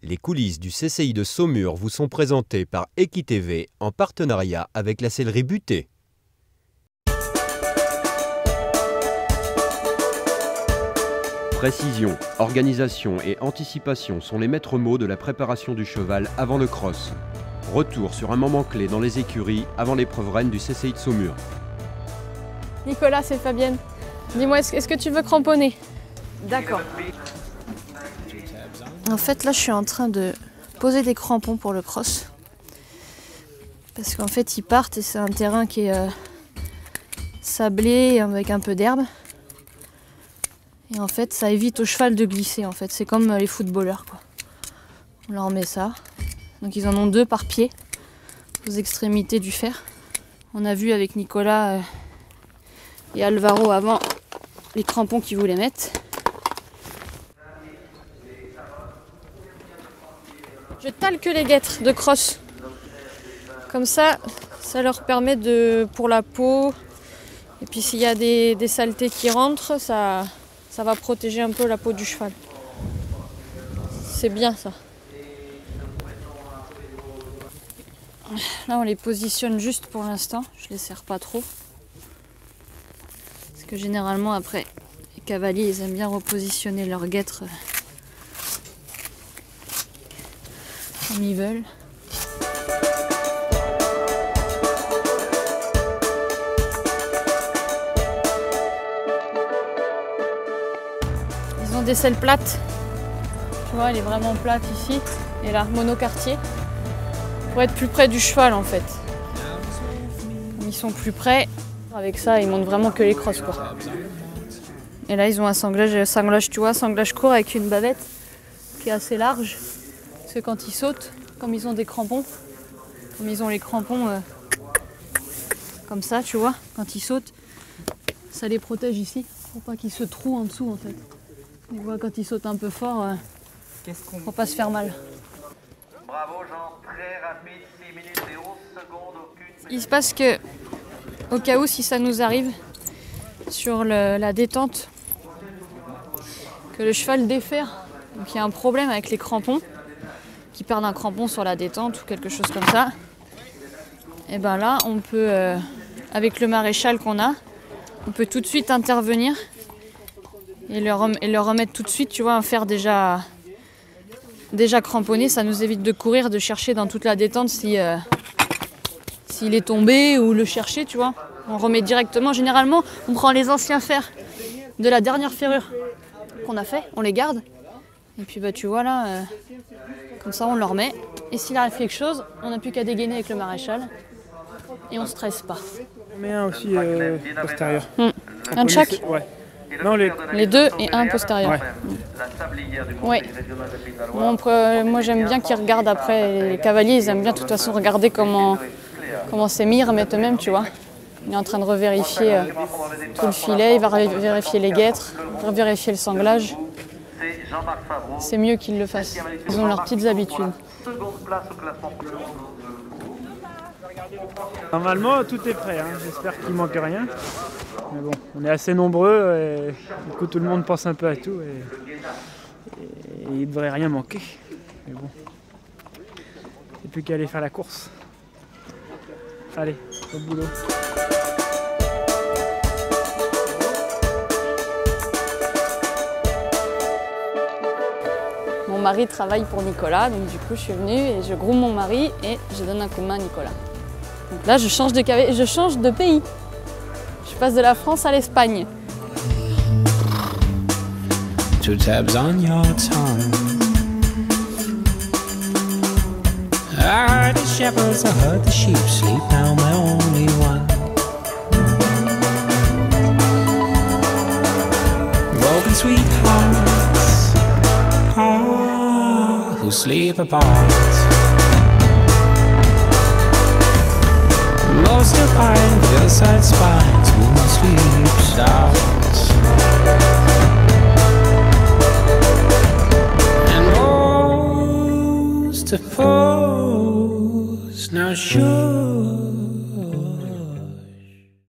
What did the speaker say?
Les coulisses du CCI de Saumur vous sont présentées par EquiTV en partenariat avec la sellerie Butée. Précision, organisation et anticipation sont les maîtres mots de la préparation du cheval avant le cross. Retour sur un moment clé dans les écuries avant l'épreuve reine du CCI de Saumur. Nicolas, c'est Fabienne. Dis-moi, est-ce que tu veux cramponner? D'accord. En fait, là, je suis en train de poser des crampons pour le cross. Parce qu'en fait, ils partent et c'est un terrain qui est sablé avec un peu d'herbe. Et en fait, ça évite au cheval de glisser. En fait, c'est comme les footballeurs, quoi. On leur met ça. Donc, ils en ont 2 par pied, aux extrémités du fer. On a vu avec Nicolas et Alvaro avant les crampons qu'ils voulaient mettre. Je talque les guêtres de crosse. Comme ça, ça leur permet pour la peau. Et puis s'il y a des saletés qui rentrent, ça va protéger un peu la peau du cheval. C'est bien ça. Là, on les positionne juste pour l'instant. Je les serre pas trop. Parce que généralement, après, les cavaliers, ils aiment bien repositionner leurs guêtres comme ils veulent. Ils ont des selles plates. Tu vois, elle est vraiment plate ici. Et là, monoquartier. Pour être plus près du cheval en fait. Comme ils sont plus près, avec ça, ils montent vraiment que les crosses, quoi. Et là, ils ont un sanglage, tu vois, sanglage court avec une bavette qui est assez large. Parce que quand ils sautent, comme ils ont des crampons, comme ils ont les crampons comme ça, tu vois, quand ils sautent, ça les protège ici, pour pas qu'ils se trouent en dessous en fait. Tu vois, quand ils sautent un peu fort, pour pas se faire mal. Bravo Jean, très rapide, 6 minutes et 11 secondes, aucune... Il se passe que, au cas où si ça nous arrive, sur la détente, que le cheval défère, donc il y a un problème avec les crampons, qui perdent un crampon sur la détente ou quelque chose comme ça, et ben là on peut, avec le maréchal qu'on a, on peut tout de suite intervenir et leur remettre tout de suite, tu vois, un fer déjà cramponné. Ça nous évite de courir, de chercher dans toute la détente s'il est tombé ou le chercher, tu vois. On remet directement, généralement on prend les anciens fers de la dernière ferrure qu'on a fait, on les garde et puis bah tu vois là, comme ça on le remet et s'il arrive quelque chose, on n'a plus qu'à dégainer avec le maréchal et on stresse pas. On met un aussi postérieur. Un de chaque? Ouais. Non, les 2 et un postérieur. Ouais. Moi j'aime bien qu'ils regardent après, les cavaliers ils aiment bien de toute façon regarder comment c'est mis, ils remettent eux-mêmes, tu vois. Il est en train de revérifier tout le filet, il va vérifier les guêtres, vérifier le sanglage. C'est mieux qu'ils le fassent, ils ont leurs petites habitudes. Normalement tout est prêt, hein. J'espère qu'il manque rien. Mais bon, on est assez nombreux et du coup tout le monde pense un peu à tout et il ne devrait rien manquer. Mais bon, il n'y a plus qu'à aller faire la course. Allez, au boulot. Mon mari travaille pour Nicolas, donc du coup je suis venue et je groom mon mari et je donne un coup de main à Nicolas. Donc là je change de pays. Je passe de la France à l'Espagne. Two tabs on your tongue. I heard the shepherds, I heard the sheep sleep, now my only one. Broken sweethearts, who sleep apart. Most of pine, hillside spines, woman sleeps.